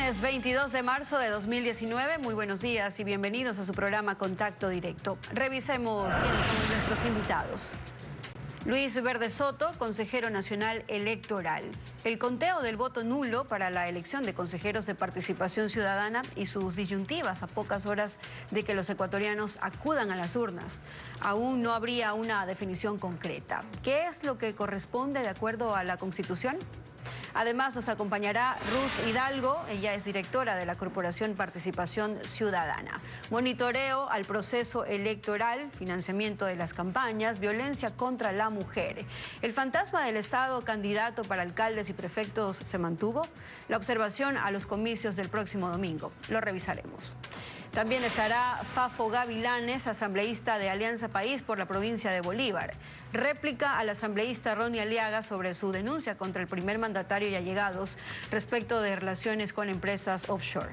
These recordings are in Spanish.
Lunes 22 de marzo de 2019, muy buenos días y bienvenidos a su programa Contacto Directo. Revisemos quiénes son nuestros invitados. Luis Verde Soto, consejero nacional electoral. El conteo del voto nulo para la elección de consejeros de participación ciudadana y sus disyuntivas a pocas horas de que los ecuatorianos acudan a las urnas. Aún no habría una definición concreta. ¿Qué es lo que corresponde de acuerdo a la Constitución? Además nos acompañará Ruth Hidalgo, ella es directora de la Corporación Participación Ciudadana. Monitoreo al proceso electoral, financiamiento de las campañas, violencia contra la mujer. ¿El fantasma del Estado candidato para alcaldes y prefectos se mantuvo? La observación a los comicios del próximo domingo. Lo revisaremos. También estará Fafo Gavilanes, asambleísta de Alianza País por la provincia de Bolívar. Réplica al asambleísta Ronnie Aliaga sobre su denuncia contra el primer mandatario y allegados respecto de relaciones con empresas offshore.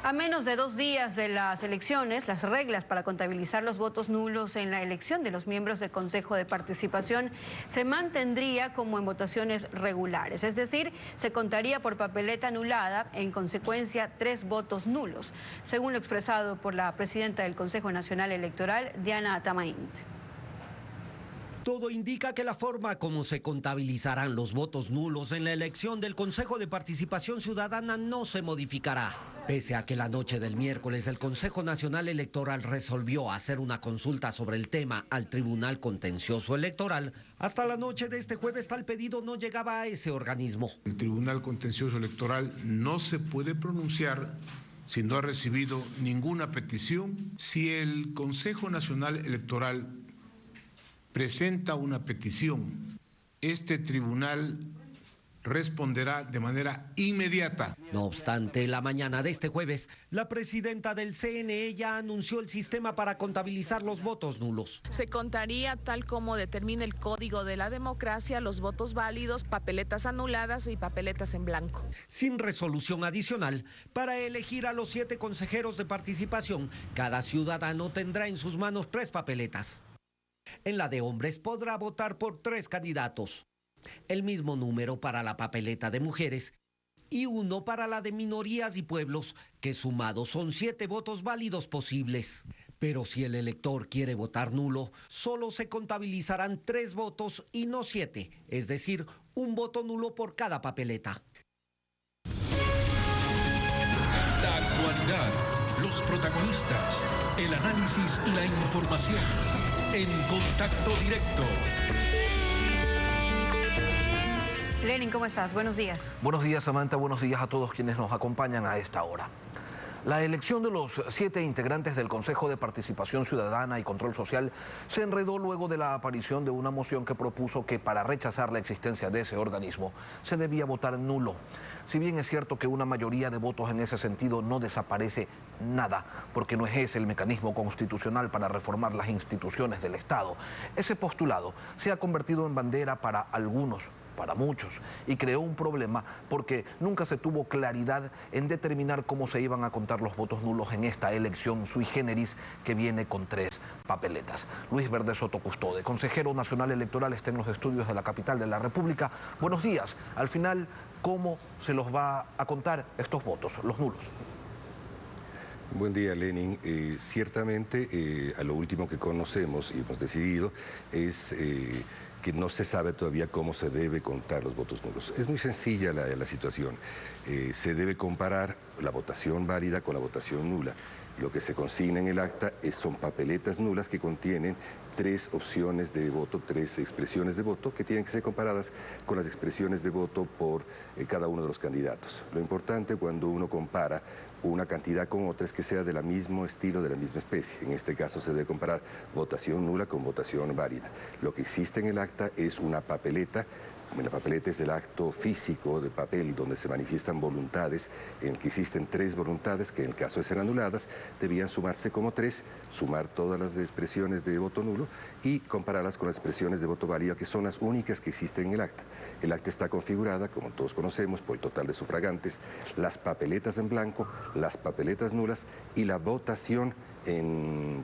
A menos de 2 días de las elecciones, las reglas para contabilizar los votos nulos en la elección de los miembros del Consejo de Participación se mantendría como en votaciones regulares, es decir, se contaría por papeleta anulada e en consecuencia 3 votos nulos, según lo expresado por la presidenta del Consejo Nacional Electoral, Diana Tamaint. Todo indica que la forma como se contabilizarán los votos nulos en la elección del Consejo de Participación Ciudadana no se modificará. Pese a que la noche del miércoles el Consejo Nacional Electoral resolvió hacer una consulta sobre el tema al Tribunal Contencioso Electoral, hasta la noche de este jueves tal pedido no llegaba a ese organismo. El Tribunal Contencioso Electoral no se puede pronunciar si no ha recibido ninguna petición. Si el Consejo Nacional Electoral presenta una petición, este tribunal responderá de manera inmediata. No obstante, la mañana de este jueves, la presidenta del CNE ya anunció el sistema para contabilizar los votos nulos. Se contaría tal como determina el Código de la Democracia los votos válidos, papeletas anuladas y papeletas en blanco. Sin resolución adicional, para elegir a los 7 consejeros de participación, cada ciudadano tendrá en sus manos 3 papeletas. En la de hombres podrá votar por 3 candidatos, el mismo número para la papeleta de mujeres y 1 para la de minorías y pueblos, que sumados son 7 votos válidos posibles. Pero si el elector quiere votar nulo, solo se contabilizarán 3 votos y no 7, es decir, 1 voto nulo por cada papeleta. La actualidad, los protagonistas, el análisis y la información. En Contacto Directo. Lenin, ¿cómo estás? Buenos días. Buenos días, Samantha. Buenos días a todos quienes nos acompañan a esta hora. La elección de los 7 integrantes del Consejo de Participación Ciudadana y Control Social se enredó luego de la aparición de una moción que propuso que para rechazar la existencia de ese organismo se debía votar nulo. Si bien es cierto que una mayoría de votos en ese sentido no desaparece nada, porque no es ese el mecanismo constitucional para reformar las instituciones del Estado, ese postulado se ha convertido en bandera para algunos, para muchos, y creó un problema porque nunca se tuvo claridad en determinar cómo se iban a contar los votos nulos en esta elección sui generis que viene con 3 papeletas. Luis Verde Soto Custode, consejero nacional electoral, está en los estudios de la capital de la República. Buenos días. Al final, ¿cómo se los va a contar estos votos, los nulos? Buen día, Lenin. Ciertamente, a lo último que conocemos y hemos decidido es que no se sabe todavía cómo se debe contar los votos nulos. Es muy sencilla la situación. Se debe comparar la votación válida con la votación nula. Lo que se consigna en el acta son papeletas nulas que contienen 3 opciones de voto, 3 expresiones de voto que tienen que ser comparadas con las expresiones de voto por cada uno de los candidatos. Lo importante cuando uno compara una cantidad con otra es que sea del mismo estilo, de la misma especie. En este caso se debe comparar votación nula con votación válida. Lo que existe en el acta es una papeleta. La papeleta es el acto físico de papel donde se manifiestan voluntades, en el que existen 3 voluntades que en el caso de ser anuladas debían sumarse como 3, sumar todas las expresiones de voto nulo y compararlas con las expresiones de voto válido, que son las únicas que existen en el acta. El acta está configurada, como todos conocemos, por el total de sufragantes, las papeletas en blanco, las papeletas nulas y la votación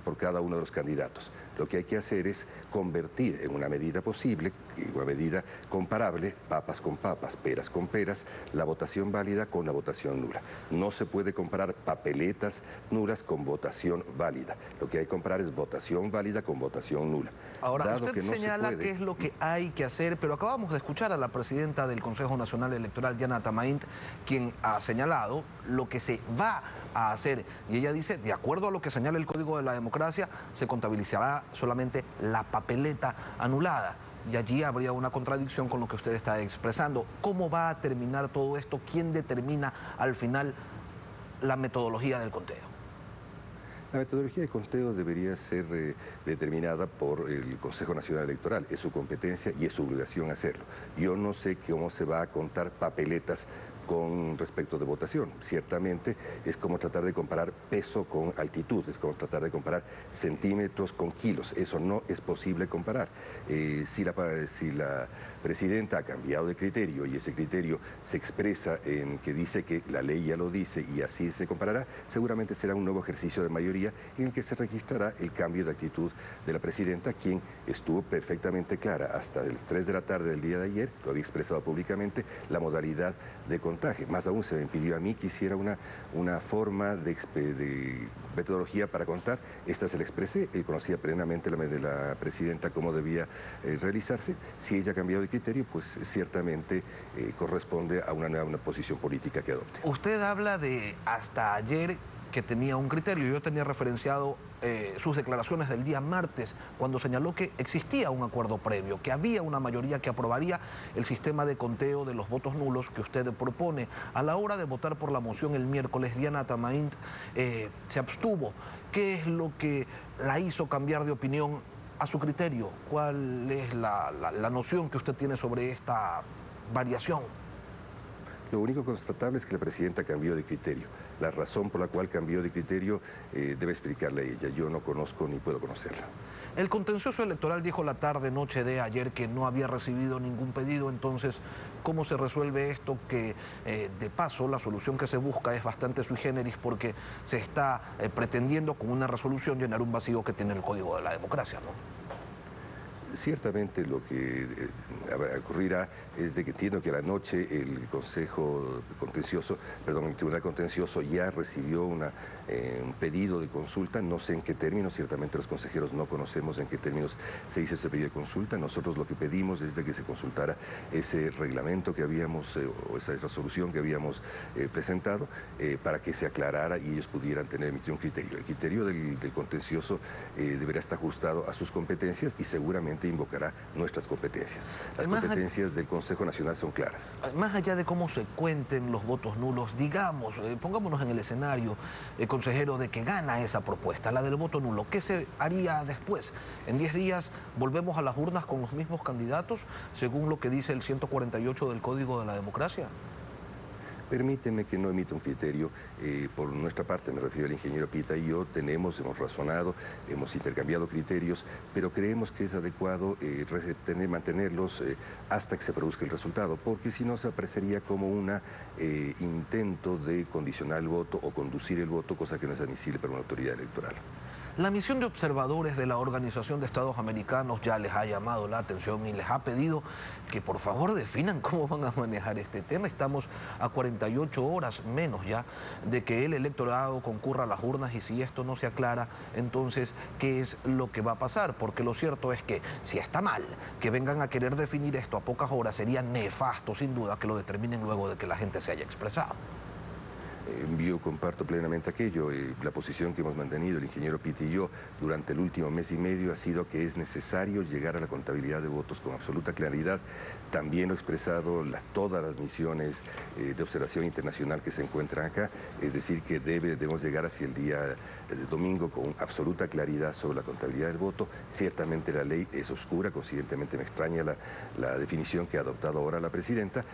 por cada uno de los candidatos. Lo que hay que hacer es convertir en una medida posible, en una medida comparable, papas con papas, peras con peras, la votación válida con la votación nula. No se puede comparar papeletas nulas con votación válida. Lo que hay que comparar es votación válida con votación nula. Ahora, Dado usted que no señala se puede... qué es lo que hay que hacer, pero acabamos de escuchar a la presidenta del Consejo Nacional Electoral, Diana Tamaint, quien ha señalado lo que se va a hacer. Y ella dice, de acuerdo a lo que señala el Código de la Democracia, se contabilizará solamente la papeleta anulada. Y allí habría una contradicción con lo que usted está expresando. ¿Cómo va a terminar todo esto? ¿Quién determina al final la metodología del conteo? La metodología de conteo debería ser determinada por el Consejo Nacional Electoral. Es su competencia y es su obligación hacerlo. Yo no sé cómo se va a contar papeletas con respecto de votación. Ciertamente es como tratar de comparar peso con altitud, es como tratar de comparar centímetros con kilos. Eso no es posible comparar. Si la presidenta ha cambiado de criterio y ese criterio se expresa en que dice que la ley ya lo dice y así se comparará, seguramente será un nuevo ejercicio de mayoría en el que se registrará el cambio de actitud de la presidenta, quien estuvo perfectamente clara hasta las 3 de la tarde del día de ayer, lo había expresado públicamente, la modalidad de contaje. Más aún se me pidió a mí que hiciera una forma de metodología para contar. Esta se la expresé, conocía plenamente la presidenta cómo debía realizarse. Si ella ha cambiado de criterio, pues ciertamente corresponde a una nueva posición política que adopte. Usted habla de hasta ayer que tenía un criterio. Yo tenía referenciado sus declaraciones del día martes, cuando señaló que existía un acuerdo previo, que había una mayoría que aprobaría el sistema de conteo de los votos nulos que usted propone. A la hora de votar por la moción el miércoles, Diana Tamaint se abstuvo. ¿Qué es lo que la hizo cambiar de opinión a su criterio? ¿Cuál es la noción que usted tiene sobre esta variación? Lo único constatable es que la presidenta cambió de criterio. La razón por la cual cambió de criterio debe explicarle a ella. Yo no conozco ni puedo conocerla. El contencioso electoral dijo la tarde-noche de ayer que no había recibido ningún pedido. Entonces, ¿cómo se resuelve esto? Que de paso la solución que se busca es bastante sui generis, porque se está pretendiendo con una resolución llenar un vacío que tiene el Código de la Democracia, ¿no? Ciertamente lo que ocurrirá es de que entiendo que a la noche el Tribunal Contencioso ya recibió un pedido de consulta, no sé en qué términos, ciertamente los consejeros no conocemos en qué términos se hizo ese pedido de consulta. Nosotros lo que pedimos es de que se consultara ese reglamento que habíamos, o esa resolución que habíamos presentado, para que se aclarara y ellos pudieran emitir un criterio. El criterio del contencioso deberá estar ajustado a sus competencias y seguramente invocará nuestras competencias. Las competencias del Consejo Nacional son claras. Más allá de cómo se cuenten los votos nulos, digamos, pongámonos en el escenario, consejero, de que gana esa propuesta, la del voto nulo. ¿Qué se haría después? ¿En 10 días volvemos a las urnas con los mismos candidatos, según lo que dice el 148 del Código de la Democracia? Permíteme que no emita un criterio. Por nuestra parte, me refiero al ingeniero Pita y yo, hemos razonado, hemos intercambiado criterios, pero creemos que es adecuado mantenerlos hasta que se produzca el resultado, porque si no se apreciaría como un intento de condicionar el voto o conducir el voto, cosa que no es admisible para una autoridad electoral. La misión de observadores de la Organización de Estados Americanos ya les ha llamado la atención y les ha pedido que por favor definan cómo van a manejar este tema. Estamos a 48 horas menos ya de que el electorado concurra a las urnas, y si esto no se aclara, entonces, ¿qué es lo que va a pasar? Porque lo cierto es que si está mal que vengan a querer definir esto a pocas horas, sería nefasto sin duda que lo determinen luego de que la gente se haya expresado. Yo comparto plenamente aquello. La posición que hemos mantenido el ingeniero Pitti y yo durante el último mes y medio ha sido que es necesario llegar a la contabilidad de votos con absoluta claridad. También lo he expresado todas las misiones de observación internacional que se encuentran acá, es decir, que debemos llegar hacia el día domingo con absoluta claridad sobre la contabilidad del voto. Ciertamente la ley es oscura, consiguientemente me extraña la definición que ha adoptado ahora la presidenta.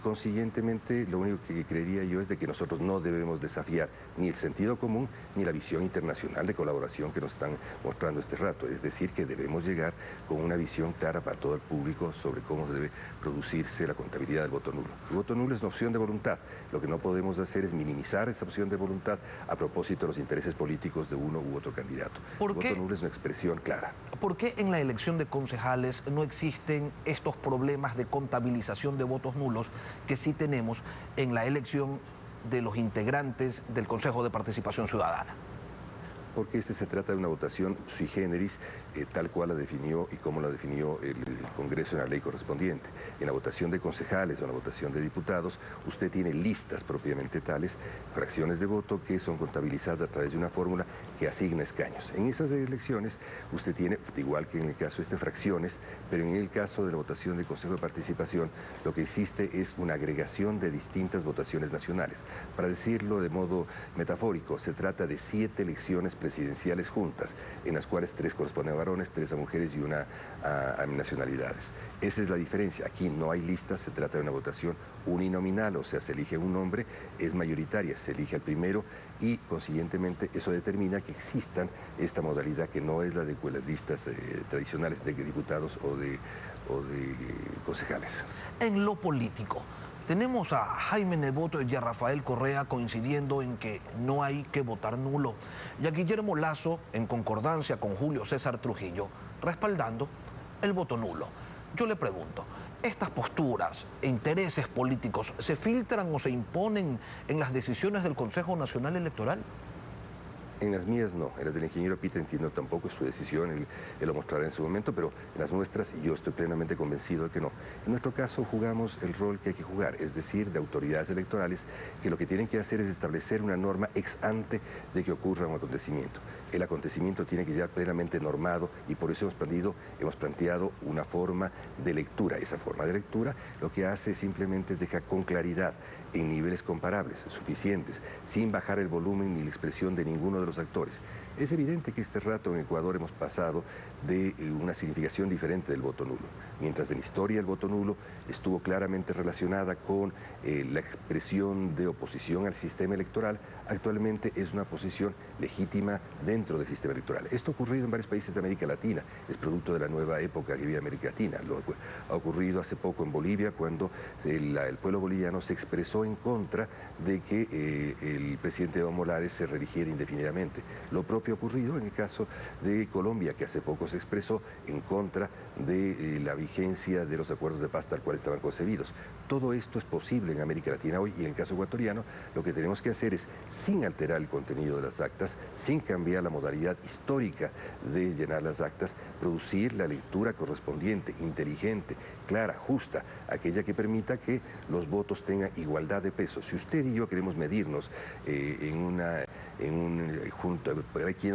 Consiguientemente, lo único que creería yo es de que nosotros nosotros no debemos desafiar ni el sentido común ni la visión internacional de colaboración que nos están mostrando este rato. Es decir, que debemos llegar con una visión clara para todo el público sobre cómo debe producirse la contabilidad del voto nulo. El voto nulo es una opción de voluntad. Lo que no podemos hacer es minimizar esa opción de voluntad a propósito de los intereses políticos de uno u otro candidato. El voto nulo es una expresión clara. ¿Por qué en la elección de concejales no existen estos problemas de contabilización de votos nulos que sí tenemos en la elección de los integrantes del Consejo de Participación Ciudadana? Porque se trata de una votación sui generis, tal cual la definió y como la definió el Congreso en la ley correspondiente. En la votación de concejales o en la votación de diputados, usted tiene listas propiamente tales, fracciones de voto que son contabilizadas a través de una fórmula que asigna escaños. En esas elecciones usted tiene, igual que en el caso de fracciones, pero en el caso de la votación del Consejo de Participación, lo que existe es una agregación de distintas votaciones nacionales. Para decirlo de modo metafórico, se trata de 7 elecciones presidenciales juntas, en las cuales 3 corresponden a varones, 3 a mujeres y una a nacionalidades. Esa es la diferencia. Aquí no hay listas, se trata de una votación uninominal, o sea, se elige un nombre, es mayoritaria, se elige al primero y consiguientemente eso determina que existan esta modalidad que no es la de las listas tradicionales de diputados o de concejales. En lo político, tenemos a Jaime Nebot y a Rafael Correa coincidiendo en que no hay que votar nulo, y a Guillermo Lasso, en concordancia con Julio César Trujillo, respaldando el voto nulo. Yo le pregunto, ¿estas posturas e intereses políticos se filtran o se imponen en las decisiones del Consejo Nacional Electoral? En las mías no, en las del ingeniero Peter entiendo tampoco, es su decisión, él lo mostrará en su momento, pero en las nuestras yo estoy plenamente convencido de que no. En nuestro caso jugamos el rol que hay que jugar, es decir, de autoridades electorales que lo que tienen que hacer es establecer una norma ex ante de que ocurra un acontecimiento. El acontecimiento tiene que ser plenamente normado y por eso hemos planteado una forma de lectura. Esa forma de lectura lo que hace simplemente es dejar con claridad en niveles comparables, suficientes, sin bajar el volumen ni la expresión de ninguno de los actores. Es evidente que este rato en Ecuador hemos pasado de una significación diferente del voto nulo. Mientras en historia el voto nulo estuvo claramente relacionada con la expresión de oposición al sistema electoral, actualmente es una posición legítima dentro del sistema electoral. Esto ha ocurrido en varios países de América Latina, es producto de la nueva época que vive América Latina. Lo ha ocurrido hace poco en Bolivia, cuando el pueblo boliviano se expresó en contra de que el presidente Evo Morales se reeligiera indefinidamente. Lo propio ha ocurrido en el caso de Colombia, que hace poco se expresó en contra de la vigencia de los acuerdos de paz tal cual estaban concebidos. Todo esto es posible en América Latina hoy y en el caso ecuatoriano lo que tenemos que hacer es, sin alterar el contenido de las actas, sin cambiar la modalidad histórica de llenar las actas, producir la lectura correspondiente, inteligente, clara, justa, aquella que permita que los votos tengan igualdad de peso. Si usted y yo queremos medirnos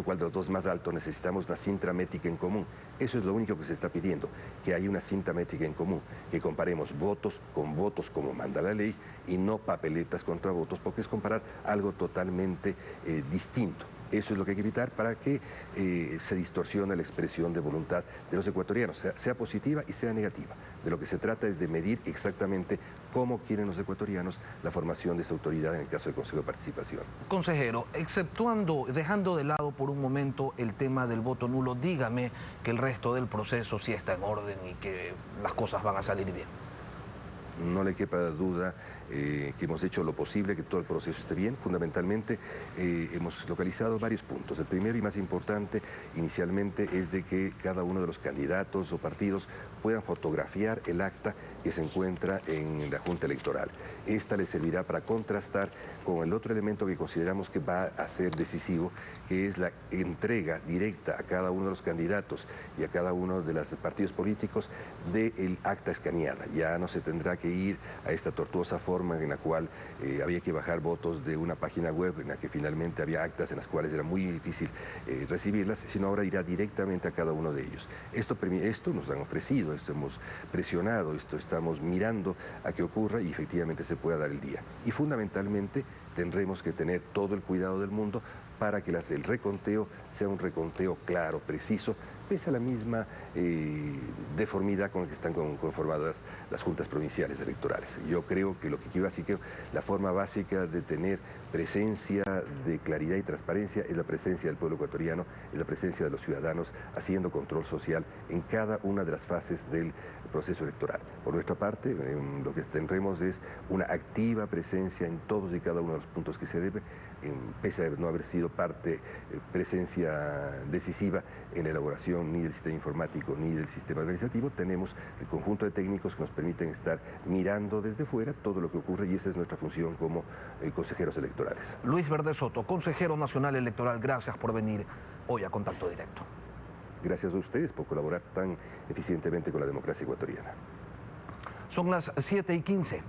cuál de los dos es más alto, necesitamos una cinta métrica en común. Eso es lo único que se está pidiendo, que haya una cinta métrica en común, que comparemos votos con votos como manda la ley y no papeletas contra votos, porque es comparar algo totalmente distinto. Eso es lo que hay que evitar para que se distorsione la expresión de voluntad de los ecuatorianos, sea positiva y sea negativa. De lo que se trata es de medir exactamente cómo quieren los ecuatorianos la formación de esa autoridad en el caso del Consejo de Participación. Consejero, dejando de lado por un momento el tema del voto nulo, dígame que el resto del proceso sí está en orden y que las cosas van a salir bien. No le quepa duda que hemos hecho lo posible, que todo el proceso esté bien. Fundamentalmente hemos localizado varios puntos. El primero y más importante inicialmente es de que cada uno de los candidatos o partidos puedan fotografiar el acta que se encuentra en la Junta Electoral. Esta les servirá para contrastar con el otro elemento que consideramos que va a ser decisivo, que es la entrega directa a cada uno de los candidatos y a cada uno de los partidos políticos del acta escaneada. Ya no se tendrá que ir a esta tortuosa forma en la cual había que bajar votos de una página web en la que finalmente había actas en las cuales era muy difícil recibirlas, sino ahora irá directamente a cada uno de ellos. Esto nos han ofrecido, esto hemos presionado, esto estamos mirando a que ocurra y efectivamente se pueda dar el día. Y fundamentalmente tendremos que tener todo el cuidado del mundo para que el reconteo sea un reconteo claro, preciso, pese a la misma deformidad con la que están conformadas las juntas provinciales electorales. Yo creo que lo que quiero decir que la forma básica de tener presencia de claridad y transparencia es la presencia del pueblo ecuatoriano, es la presencia de los ciudadanos haciendo control social en cada una de las fases del proceso electoral. Por nuestra parte, lo que tendremos es una activa presencia en todos y cada uno de los puntos que se debe, pese a no haber sido presencia decisiva en la elaboración ni del sistema informático ni del sistema organizativo. Tenemos el conjunto de técnicos que nos permiten estar mirando desde fuera todo lo que ocurre y esa es nuestra función como consejeros electorales. Luis Verde Soto, consejero nacional electoral, gracias por venir hoy a Contacto Directo. Gracias a ustedes por colaborar tan eficientemente con la democracia ecuatoriana. Son las 7:15.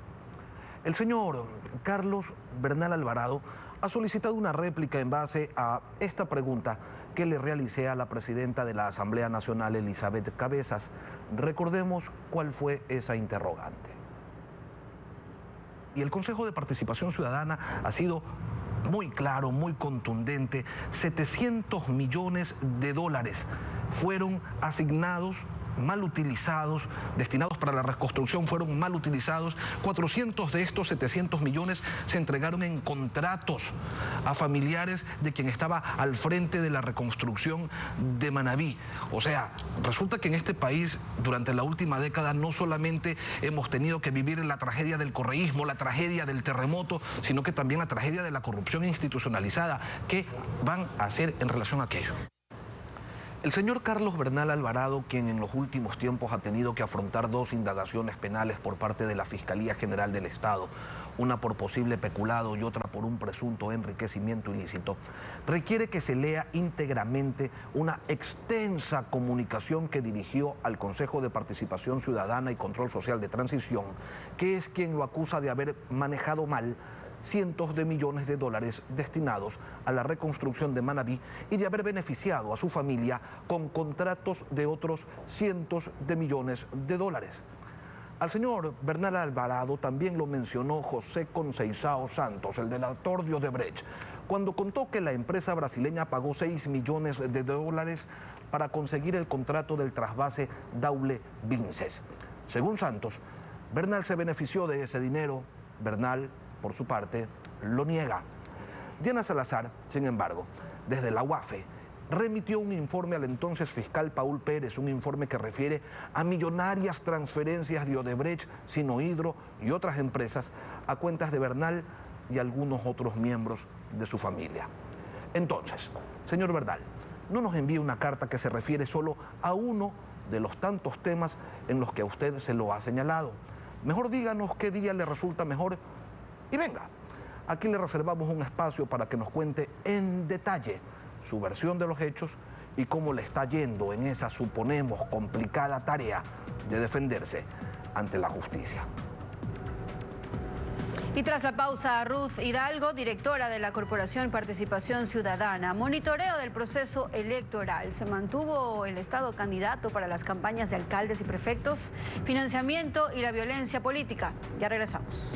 El señor Carlos Bernal Alvarado ha solicitado una réplica en base a esta pregunta que le realicé a la presidenta de la Asamblea Nacional, Elizabeth Cabezas. Recordemos cuál fue esa interrogante. Y el Consejo de Participación Ciudadana ha sido muy claro, muy contundente. 700 millones de dólares fueron asignados, mal utilizados, destinados para la reconstrucción, fueron mal utilizados. 400 de estos 700 millones se entregaron en contratos a familiares de quien estaba al frente de la reconstrucción de Manabí. O sea, resulta que en este país durante la última década no solamente hemos tenido que vivir la tragedia del correísmo, la tragedia del terremoto, sino que también la tragedia de la corrupción institucionalizada. ¿Qué van a hacer en relación a aquello? El señor Carlos Bernal Alvarado, quien en los últimos tiempos ha tenido que afrontar 2 indagaciones penales por parte de la Fiscalía General del Estado, una por posible peculado y otra por un presunto enriquecimiento ilícito, requiere que se lea íntegramente una extensa comunicación que dirigió al Consejo de Participación Ciudadana y Control Social de Transición, que es quien lo acusa de haber manejado mal cientos de millones de dólares destinados a la reconstrucción de Manabí y de haber beneficiado a su familia con contratos de otros cientos de millones de dólares. Al señor Bernal Alvarado también lo mencionó José Conceizao Santos, el delator de Odebrecht, cuando contó que la empresa brasileña pagó 6 millones de dólares para conseguir el contrato del trasvase Daule Vinces. Según Santos, Bernal se benefició de ese dinero. Bernal, por su parte, lo niega. Diana Salazar, sin embargo, desde la UAFE, remitió un informe al entonces fiscal Paul Pérez, un informe que refiere a millonarias transferencias de Odebrecht, Sinohydro y otras empresas a cuentas de Bernal y algunos otros miembros de su familia. Entonces, señor Bernal, no nos envíe una carta que se refiere solo a uno de los tantos temas en los que a usted se lo ha señalado. Mejor díganos qué día le resulta mejor y venga, aquí le reservamos un espacio para que nos cuente en detalle su versión de los hechos y cómo le está yendo en esa, suponemos, complicada tarea de defenderse ante la justicia. Y tras la pausa, Ruth Hidalgo, directora de la Corporación Participación Ciudadana, monitoreo del proceso electoral. ¿Se mantuvo el Estado candidato para las campañas de alcaldes y prefectos? Financiamiento y la violencia política. Ya regresamos.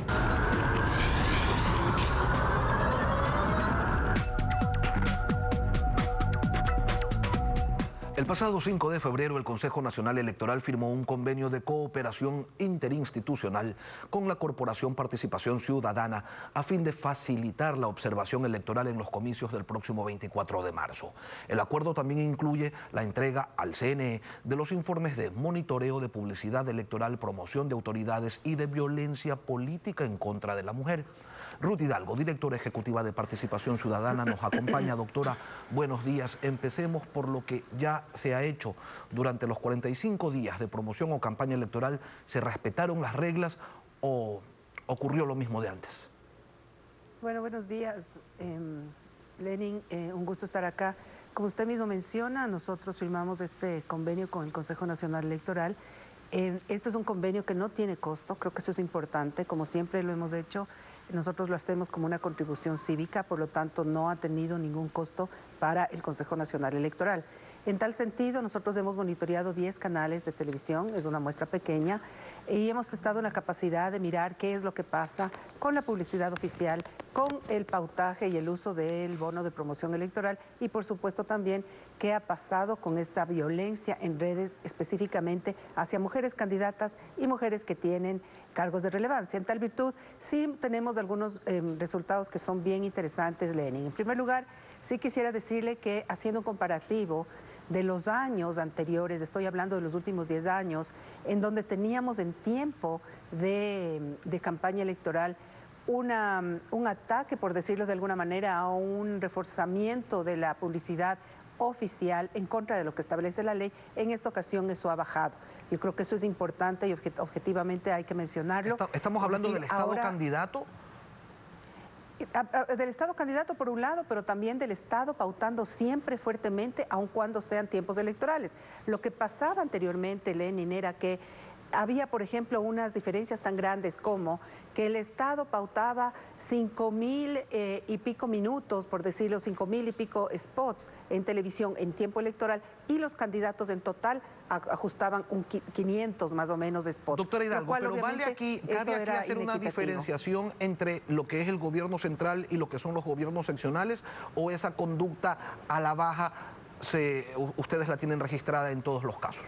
El pasado 5 de febrero, el Consejo Nacional Electoral firmó un convenio de cooperación interinstitucional con la Corporación Participación Ciudadana a fin de facilitar la observación electoral en los comicios del próximo 24 de marzo. El acuerdo también incluye la entrega al CNE de los informes de monitoreo de publicidad electoral, promoción de autoridades y de violencia política en contra de la mujer. Ruth Hidalgo, directora ejecutiva de Participación Ciudadana, nos acompaña. Doctora, buenos días. Empecemos por lo que ya se ha hecho. Durante los 45 días de promoción o campaña electoral, ¿se respetaron las reglas o ocurrió lo mismo de antes? Bueno, buenos días, Lenin. Un gusto estar acá. Como usted mismo menciona, nosotros firmamos este convenio con el Consejo Nacional Electoral. Este es un convenio que no tiene costo, creo que eso es importante, como siempre lo hemos hecho. Nosotros lo hacemos como una contribución cívica, por lo tanto no ha tenido ningún costo para el Consejo Nacional Electoral. En tal sentido, nosotros hemos monitoreado 10 canales de televisión, es una muestra pequeña. y hemos testado una capacidad de mirar qué es lo que pasa con la publicidad oficial, con el pautaje y el uso del bono de promoción electoral y por supuesto también qué ha pasado con esta violencia en redes específicamente hacia mujeres candidatas y mujeres que tienen cargos de relevancia. En tal virtud, sí tenemos algunos resultados que son bien interesantes, Lenin. En primer lugar, sí quisiera decirle que haciendo un comparativo de los años anteriores, estoy hablando de los últimos 10 años, en donde teníamos en tiempo de campaña electoral un ataque, por decirlo de alguna manera, a un reforzamiento de la publicidad oficial en contra de lo que establece la ley. En esta ocasión eso ha bajado. Yo creo que eso es importante y objetivamente hay que mencionarlo. ¿Estamos hablando del Estado candidato? Del Estado candidato por un lado, pero también del Estado pautando siempre fuertemente, aun cuando sean tiempos electorales. Lo que pasaba anteriormente, Lenin, era que había, por ejemplo, unas diferencias tan grandes como que el Estado pautaba 5.000 y pico minutos, por decirlo, 5.000 y pico spots en televisión en tiempo electoral y los candidatos en total ajustaban 500 más o menos de spots. Doctora Hidalgo, pero cabe aquí hacer una diferenciación entre lo que es el gobierno central y lo que son los gobiernos seccionales, o esa conducta a la baja ustedes la tienen registrada en todos los casos.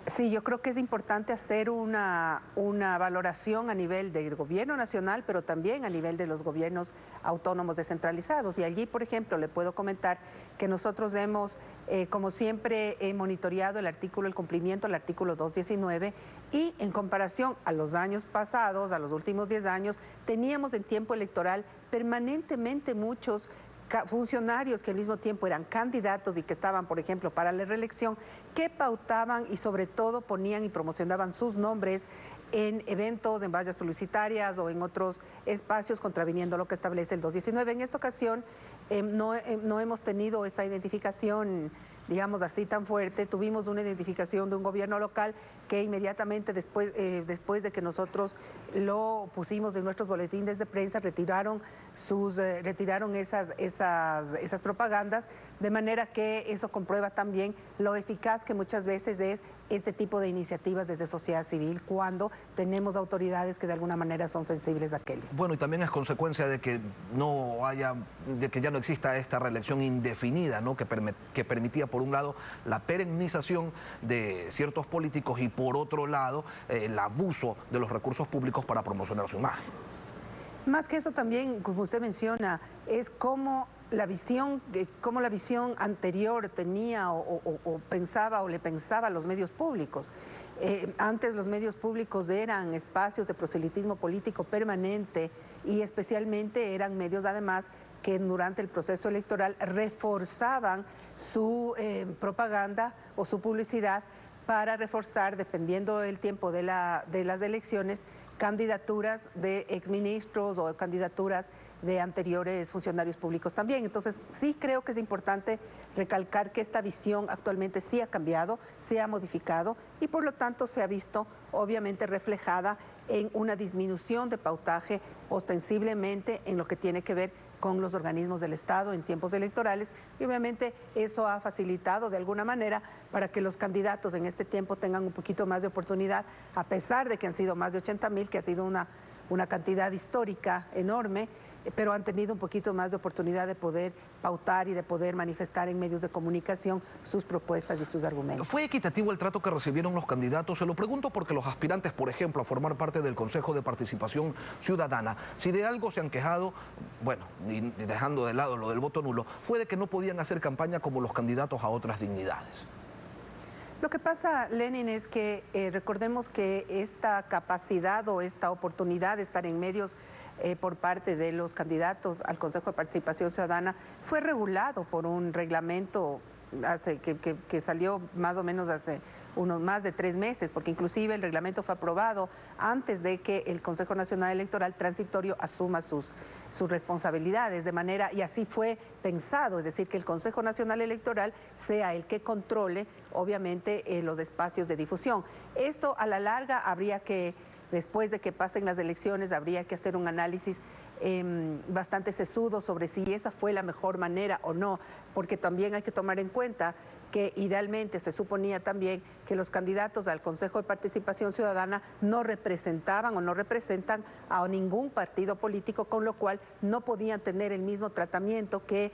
Sí, yo creo que es importante hacer una valoración a nivel del gobierno nacional, pero también a nivel de los gobiernos autónomos descentralizados. Y allí, por ejemplo, le puedo comentar que nosotros hemos, como siempre, monitoreado el cumplimiento del artículo 219 y en comparación a los años pasados, a los últimos 10 años, teníamos en tiempo electoral permanentemente muchos funcionarios que al mismo tiempo eran candidatos y que estaban, por ejemplo, para la reelección, que pautaban y sobre todo ponían y promocionaban sus nombres en eventos, en vallas publicitarias o en otros espacios contraviniendo lo que establece el 219. En esta ocasión no hemos tenido esta identificación, digamos así, tan fuerte. Tuvimos una identificación de un gobierno local que inmediatamente después de que nosotros lo pusimos en nuestros boletines de prensa, retiraron esas propagandas, de manera que eso comprueba también lo eficaz que muchas veces es este tipo de iniciativas desde sociedad civil cuando tenemos autoridades que de alguna manera son sensibles a aquello. Bueno, y también es consecuencia de que ya no exista esta reelección indefinida, ¿no? que permitía por un lado la perennización de ciertos políticos y por otro lado el abuso de los recursos públicos para promocionar su imagen. Más que eso también, como usted menciona, es cómo la visión anterior tenía o pensaba o le pensaba a los medios públicos. Antes los medios públicos eran espacios de proselitismo político permanente y especialmente eran medios además que durante el proceso electoral reforzaban su propaganda o su publicidad para reforzar, dependiendo del tiempo de las elecciones, candidaturas de exministros o candidaturas de anteriores funcionarios públicos también. Entonces, sí creo que es importante recalcar que esta visión actualmente sí ha cambiado, se ha modificado y por lo tanto se ha visto obviamente reflejada en una disminución de pautaje ostensiblemente en lo que tiene que ver con los organismos del Estado en tiempos electorales y obviamente eso ha facilitado de alguna manera para que los candidatos en este tiempo tengan un poquito más de oportunidad, a pesar de que han sido más de 80,000, que ha sido una cantidad histórica enorme, pero han tenido un poquito más de oportunidad de poder pautar y de poder manifestar en medios de comunicación sus propuestas y sus argumentos. ¿Fue equitativo el trato que recibieron los candidatos? Se lo pregunto porque los aspirantes, por ejemplo, a formar parte del Consejo de Participación Ciudadana, si de algo se han quejado, bueno, y dejando de lado lo del voto nulo, fue de que no podían hacer campaña como los candidatos a otras dignidades. Lo que pasa, Lenin, es que recordemos que esta capacidad o esta oportunidad de estar en medios por parte de los candidatos al Consejo de Participación Ciudadana fue regulado por un reglamento que salió más o menos hace unos más de 3 meses, porque inclusive el reglamento fue aprobado antes de que el Consejo Nacional Electoral Transitorio asuma sus responsabilidades, de manera, y así fue pensado, es decir, que el Consejo Nacional Electoral sea el que controle, obviamente, los espacios de difusión. Esto a la larga habría que, después de que pasen las elecciones, habría que hacer un análisis bastante sesudo sobre si esa fue la mejor manera o no, porque también hay que tomar en cuenta que idealmente se suponía también que los candidatos al Consejo de Participación Ciudadana no representaban o no representan a ningún partido político, con lo cual no podían tener el mismo tratamiento que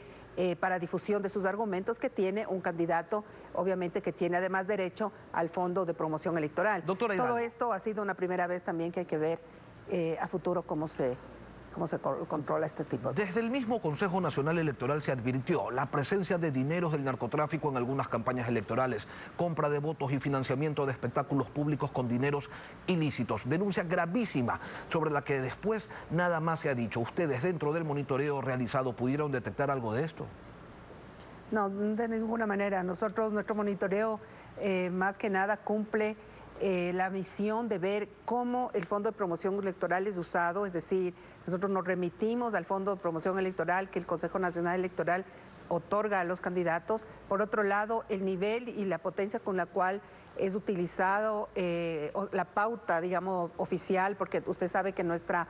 para difusión de sus argumentos que tiene un candidato, obviamente que tiene además derecho al Fondo de Promoción Electoral. Doctora Hidalgo. Todo esto ha sido una primera vez también que hay que ver a futuro cómo se controla este tipo de cosas. Desde el mismo Consejo Nacional Electoral se advirtió la presencia de dineros del narcotráfico en algunas campañas electorales, compra de votos y financiamiento de espectáculos públicos con dineros ilícitos. Denuncia gravísima sobre la que después nada más se ha dicho. ¿Ustedes dentro del monitoreo realizado pudieron detectar algo de esto? No, de ninguna manera. Nuestro monitoreo más que nada cumple la misión de ver cómo el Fondo de Promoción Electoral es usado, es decir, nosotros nos remitimos al Fondo de Promoción Electoral que el Consejo Nacional Electoral otorga a los candidatos. Por otro lado, el nivel y la potencia con la cual es utilizado la pauta, digamos, oficial, porque usted sabe que nuestra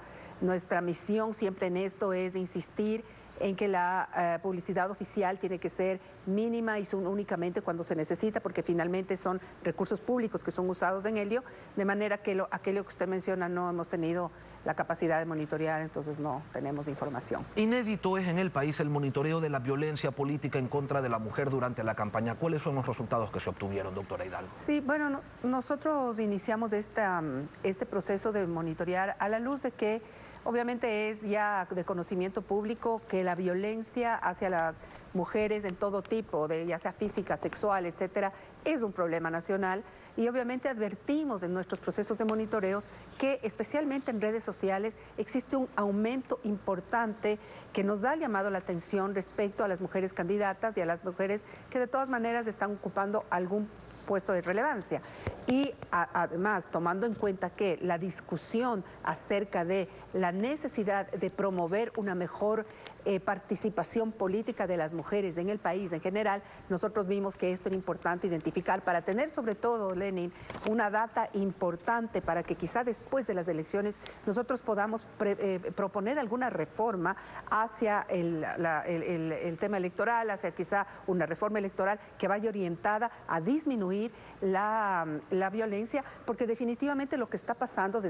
misión siempre en esto es insistir en que la publicidad oficial tiene que ser mínima y son únicamente cuando se necesita, porque finalmente son recursos públicos que son usados en ello, de manera que aquello que usted menciona no hemos tenido la capacidad de monitorear, entonces no tenemos información. Inédito es en el país el monitoreo de la violencia política en contra de la mujer durante la campaña. ¿Cuáles son los resultados que se obtuvieron, doctora Hidalgo? Sí, bueno, nosotros iniciamos este proceso de monitorear a la luz de que obviamente es ya de conocimiento público que la violencia hacia las mujeres en todo tipo, ya sea física, sexual, etcétera, es un problema nacional. Y obviamente advertimos en nuestros procesos de monitoreos que especialmente en redes sociales existe un aumento importante que nos ha llamado la atención respecto a las mujeres candidatas y a las mujeres que de todas maneras están ocupando algún puesto de relevancia. Y además, tomando en cuenta que la discusión acerca de la necesidad de promover una mejor participación política de las mujeres en el país en general, nosotros vimos que esto era importante identificar para tener sobre todo, Lenin, una data importante para que quizá después de las elecciones nosotros podamos proponer alguna reforma hacia el tema electoral, hacia quizá una reforma electoral que vaya orientada a disminuir la violencia, porque definitivamente lo que está pasando,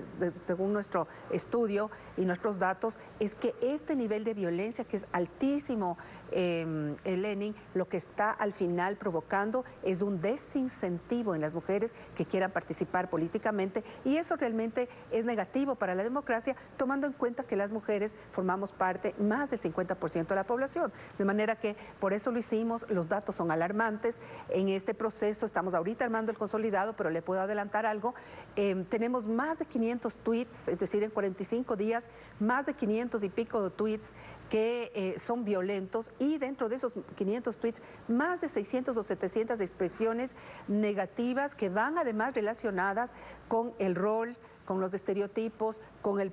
según nuestro estudio y nuestros datos, es que este nivel de violencia que es altísimo, Lenin, lo que está al final provocando es un desincentivo en las mujeres que quieran participar políticamente, y eso realmente es negativo para la democracia, tomando en cuenta que las mujeres formamos parte más del 50% de la población, de manera que por eso lo hicimos. Los datos son alarmantes. En este proceso estamos ahorita armando el consolidado, pero le puedo adelantar algo. Tenemos más de 500 tweets, es decir, en 45 días, más de 500 y pico de tweets que son violentos, y dentro de esos 500 tweets, más de 600 o 700 expresiones negativas que van además relacionadas con el rol, con los estereotipos, con el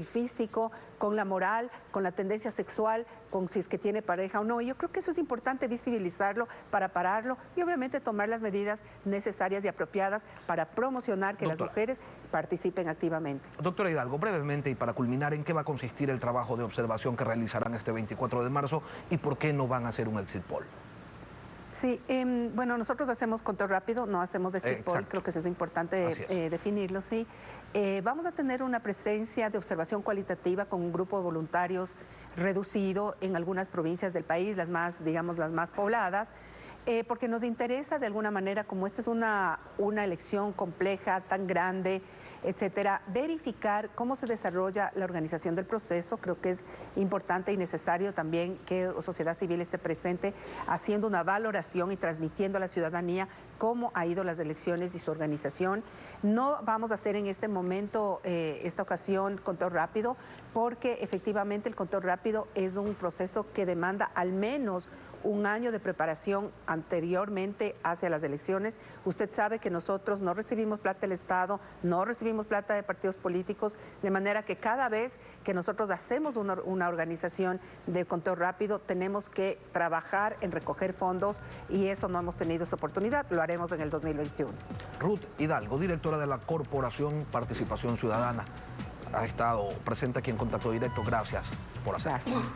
físico, con la moral, con la tendencia sexual, con si es que tiene pareja o no. Y yo creo que eso es importante visibilizarlo para pararlo y obviamente tomar las medidas necesarias y apropiadas para promocionar que las mujeres participen activamente. Doctora Hidalgo, brevemente y para culminar, ¿en qué va a consistir el trabajo de observación que realizarán este 24 de marzo y por qué no van a hacer un exit poll? Sí, bueno, nosotros hacemos conteo rápido, no hacemos exit poll, creo que eso es importante definirlo, sí. Vamos a tener una presencia de observación cualitativa con un grupo de voluntarios reducido en algunas provincias del país, las más, digamos, las más pobladas, porque nos interesa de alguna manera, como esta es una elección compleja, tan grande, etcétera, verificar cómo se desarrolla la organización del proceso. Creo que es importante y necesario también que sociedad civil esté presente haciendo una valoración y transmitiendo a la ciudadanía cómo ha ido las elecciones y su organización. No vamos a hacer en este momento, esta ocasión, conteo rápido, porque efectivamente el conteo rápido es un proceso que demanda al menos un año de preparación anteriormente hacia las elecciones. Usted sabe que nosotros no recibimos plata del Estado, no recibimos plata de partidos políticos, de manera que cada vez que nosotros hacemos una organización de conteo rápido, tenemos que trabajar en recoger fondos, y eso no hemos tenido esa oportunidad, lo haremos en el 2021. Ruth Hidalgo, directora de la Corporación Participación Ciudadana, ha estado presente aquí en Contacto Directo. Gracias por hacerlo. Gracias.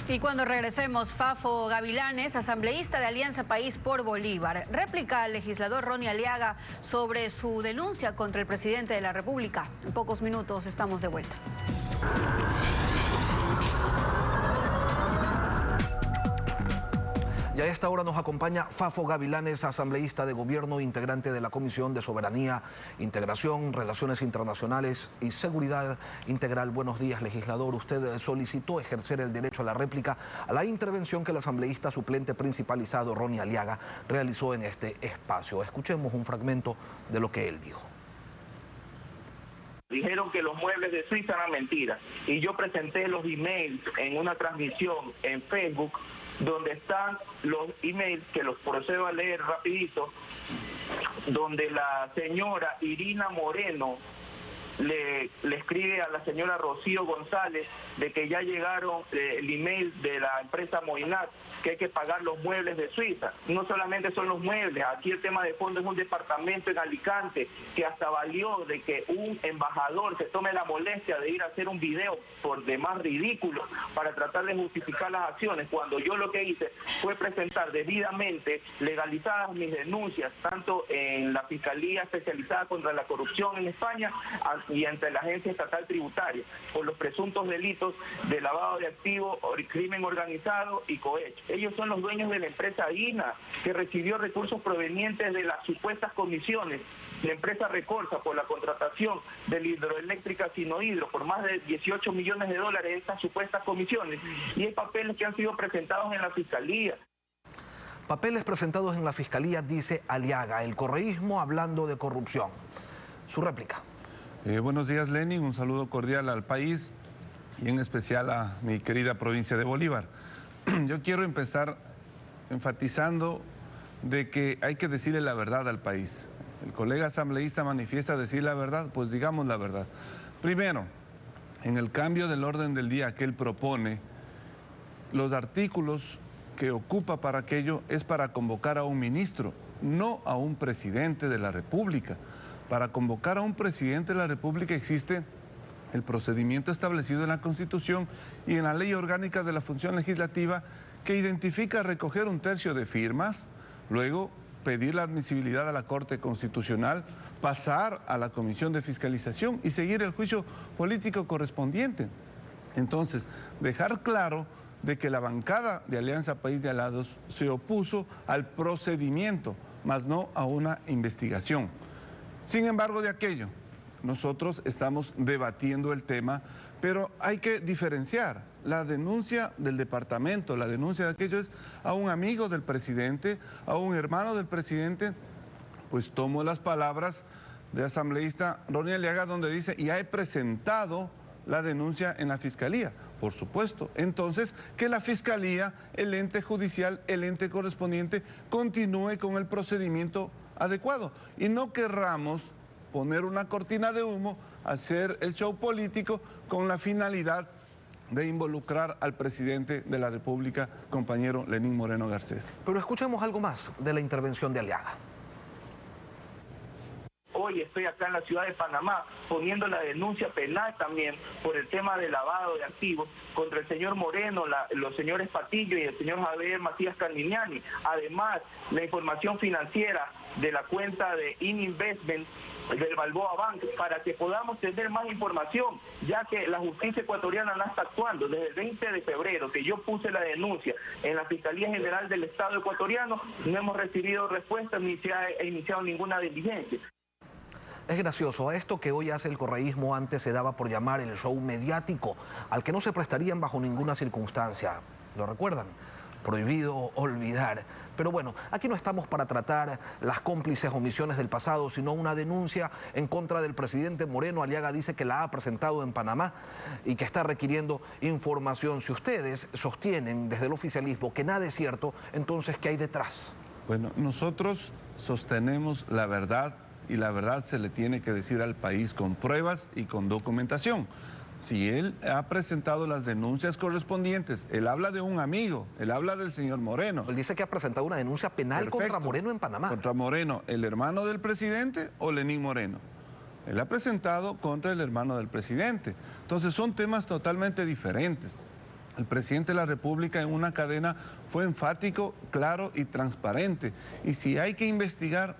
Y cuando regresemos, Fafo Gavilanes, asambleísta de Alianza País por Bolívar, réplica al legislador Ronnie Aliaga sobre su denuncia contra el presidente de la República. En pocos minutos estamos de vuelta. Y a esta hora nos acompaña Fafo Gavilanes, asambleísta de gobierno, integrante de la Comisión de Soberanía, Integración, Relaciones Internacionales y Seguridad Integral. Buenos días, legislador. Usted solicitó ejercer el derecho a la réplica a la intervención que el asambleísta suplente principalizado Ronnie Aliaga realizó en este espacio. Escuchemos un fragmento de lo que él dijo. Dijeron que los muebles de Suiza eran mentiras y yo presenté los emails en una transmisión en Facebook donde están los emails que los procedo a leer rapidito, donde la señora Irina Moreno le escribe a la señora Rocío González de que ya llegaron el email de la empresa Moinat, que hay que pagar los muebles de Suiza. No solamente son los muebles, aquí el tema de fondo es un departamento en Alicante que hasta valió de que un embajador se tome la molestia de ir a hacer un video por demás ridículo para tratar de justificar las acciones, cuando yo lo que hice fue presentar debidamente legalizadas mis denuncias, tanto en la Fiscalía Especializada contra la Corrupción en España y ante la Agencia Estatal Tributaria, por los presuntos delitos de lavado de activos, crimen organizado y cohecho. Ellos son los dueños de la empresa INA, que recibió recursos provenientes de las supuestas comisiones. La empresa Recorsa, por la contratación de la hidroeléctrica Sinohidro, por más de 18 millones de dólares de estas supuestas comisiones. Y hay papeles que han sido presentados en la Fiscalía. Papeles presentados en la Fiscalía, dice Aliaga, el correísmo hablando de corrupción. Su réplica. Buenos días, Lenin. Un saludo cordial al país y en especial a mi querida provincia de Bolívar. Yo quiero empezar enfatizando de que hay que decirle la verdad al país. El colega asambleísta manifiesta decir la verdad, pues digamos la verdad. Primero, en el cambio del orden del día que él propone, los artículos que ocupa para aquello es para convocar a un ministro, no a un presidente de la República. Para convocar a un presidente de la República existe el procedimiento establecido en la Constitución y en la Ley Orgánica de la Función Legislativa, que identifica recoger 1/3 de firmas, luego pedir la admisibilidad a la Corte Constitucional, pasar a la Comisión de Fiscalización y seguir el juicio político correspondiente. Entonces, dejar claro de que la bancada de Alianza País de Aliados se opuso al procedimiento, más no a una investigación. Sin embargo, de aquello, nosotros estamos debatiendo el tema, pero hay que diferenciar. La denuncia del departamento, la denuncia de aquello es a un amigo del presidente, a un hermano del presidente. Pues tomo las palabras de asambleísta Ronnie Aliaga, donde dice, ya he presentado la denuncia en la Fiscalía. Por supuesto. Entonces, que la Fiscalía, el ente judicial, el ente correspondiente, continúe con el procedimiento adecuado. Y no querramos poner una cortina de humo, hacer el show político con la finalidad de involucrar al presidente de la República, compañero Lenín Moreno Garcés. Pero escuchemos algo más de la intervención de Aliaga. Hoy estoy acá en la ciudad de Panamá poniendo la denuncia penal también por el tema de lavado de activos contra el señor Moreno, los señores Patillo y el señor Javier Macías Carnignani. Además, la información financiera de la cuenta de Ininvestment del Balboa Bank, para que podamos tener más información, ya que la justicia ecuatoriana no está actuando. Desde el 20 de febrero que yo puse la denuncia en la Fiscalía General del Estado ecuatoriano, no hemos recibido respuesta ni se ha iniciado ninguna diligencia. Es gracioso, a esto que hoy hace el correísmo antes se daba por llamar el show mediático, al que no se prestarían bajo ninguna circunstancia. ¿Lo recuerdan? Prohibido olvidar. Pero bueno, aquí no estamos para tratar las cómplices omisiones del pasado, sino una denuncia en contra del presidente Moreno. Aliaga dice que la ha presentado en Panamá y que está requiriendo información. Si ustedes sostienen desde el oficialismo que nada es cierto, entonces, ¿qué hay detrás? Bueno, nosotros sostenemos la verdad, y la verdad se le tiene que decir al país con pruebas y con documentación. Si él ha presentado las denuncias correspondientes, él habla de un amigo, él habla del señor Moreno. Él dice que ha presentado una denuncia penal contra Moreno en Panamá. ¿Contra Moreno, el hermano del presidente o Lenín Moreno? Él ha presentado contra el hermano del presidente. Entonces son temas totalmente diferentes. El presidente de la República en una cadena fue enfático, claro y transparente. Y si hay que investigar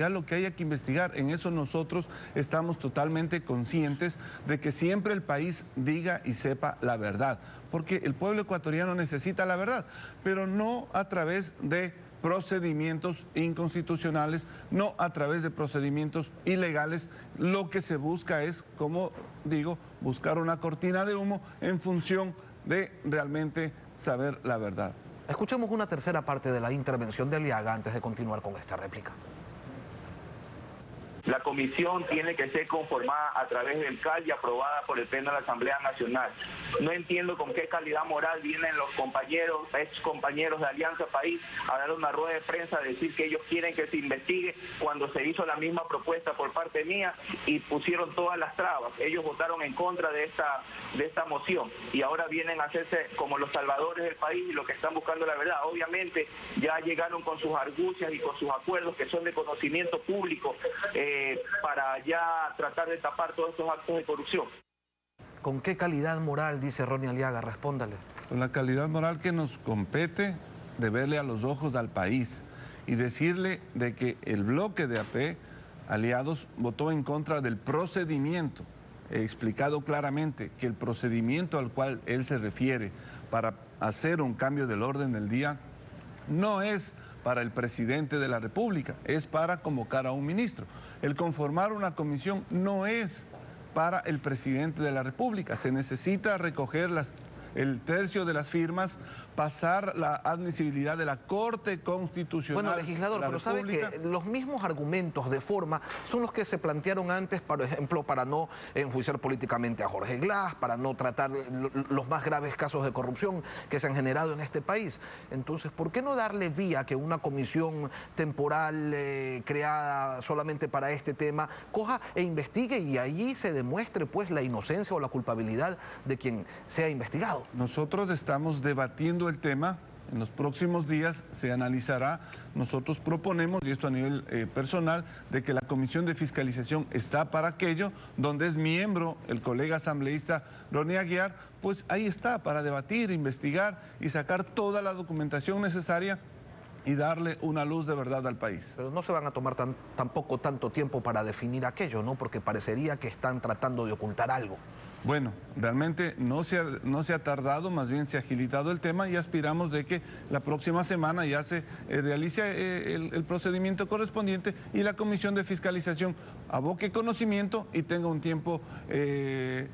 lo que haya que investigar. En eso nosotros estamos totalmente conscientes de que siempre el país diga y sepa la verdad. Porque el pueblo ecuatoriano necesita la verdad, pero no a través de procedimientos inconstitucionales, no a través de procedimientos ilegales. Lo que se busca es, como digo, buscar una cortina de humo en función de realmente saber la verdad. Escuchemos una tercera parte de la intervención de Aliaga antes de continuar con esta réplica. La comisión tiene que ser conformada a través del CAL y aprobada por el Pleno de la Asamblea Nacional. No entiendo con qué calidad moral vienen los ex compañeros de Alianza País a dar una rueda de prensa a decir que ellos quieren que se investigue cuando se hizo la misma propuesta por parte mía y pusieron todas las trabas. Ellos votaron en contra de esta moción y ahora vienen a hacerse como los salvadores del país y lo que están buscando la verdad. Obviamente ya llegaron con sus argucias y con sus acuerdos que son de conocimiento público, para ya tratar de tapar todos estos actos de corrupción. ¿Con qué calidad moral, dice Ronnie Aliaga? Respóndale. Con la calidad moral que nos compete de verle a los ojos al país y decirle de que el bloque de AP, aliados, votó en contra del procedimiento. He explicado claramente que el procedimiento al cual él se refiere para hacer un cambio del orden del día no es para el presidente de la República, es para convocar a un ministro. El conformar una comisión no es para el presidente de la República. Se necesita recoger el tercio de las firmas, pasar la admisibilidad de la Corte Constitucional. Bueno, legislador, pero sabe que los mismos argumentos de forma son los que se plantearon antes, por ejemplo, para no enjuiciar políticamente a Jorge Glass, para no tratar los más graves casos de corrupción que se han generado en este país. Entonces, ¿por qué no darle vía a que una comisión temporal creada solamente para este tema coja e investigue y allí se demuestre pues la inocencia o la culpabilidad de quien sea investigado? Nosotros estamos debatiendo el tema, en los próximos días se analizará. Nosotros proponemos, y esto a nivel personal, de que la Comisión de Fiscalización está para aquello, donde es miembro el colega asambleísta Ronnie Aguiar, pues ahí está, para debatir, investigar y sacar toda la documentación necesaria y darle una luz de verdad al país. Pero no se van a tomar tampoco tanto tiempo para definir aquello, ¿no? Porque parecería que están tratando de ocultar algo. Bueno, realmente no se ha tardado, más bien se ha agilitado el tema y aspiramos de que la próxima semana ya se realice el procedimiento correspondiente y la Comisión de Fiscalización aboque conocimiento y tenga un tiempo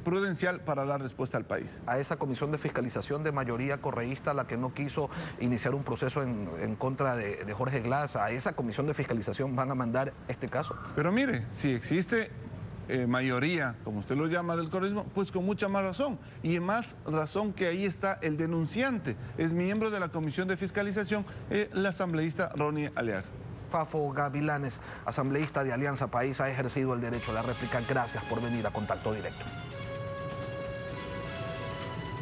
prudencial para dar respuesta al país. A esa Comisión de Fiscalización de mayoría correísta, la que no quiso iniciar un proceso en contra de Jorge Glass, a esa Comisión de Fiscalización van a mandar este caso. Pero mire, si existe mayoría, como usted lo llama, del correísmo, pues con mucha más razón. Y más razón que ahí está el denunciante. Es miembro de la Comisión de Fiscalización, el asambleísta Ronnie Aliaga. Fafo Gavilanes, asambleísta de Alianza País, ha ejercido el derecho a la réplica. Gracias por venir a Contacto Directo.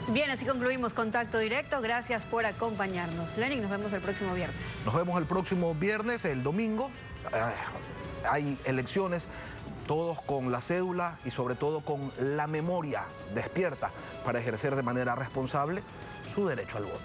Bien, así concluimos Contacto Directo. Gracias por acompañarnos. Lenin, nos vemos el próximo viernes. Nos vemos el próximo viernes, el domingo. Hay elecciones. Todos con la cédula y sobre todo con la memoria despierta para ejercer de manera responsable su derecho al voto.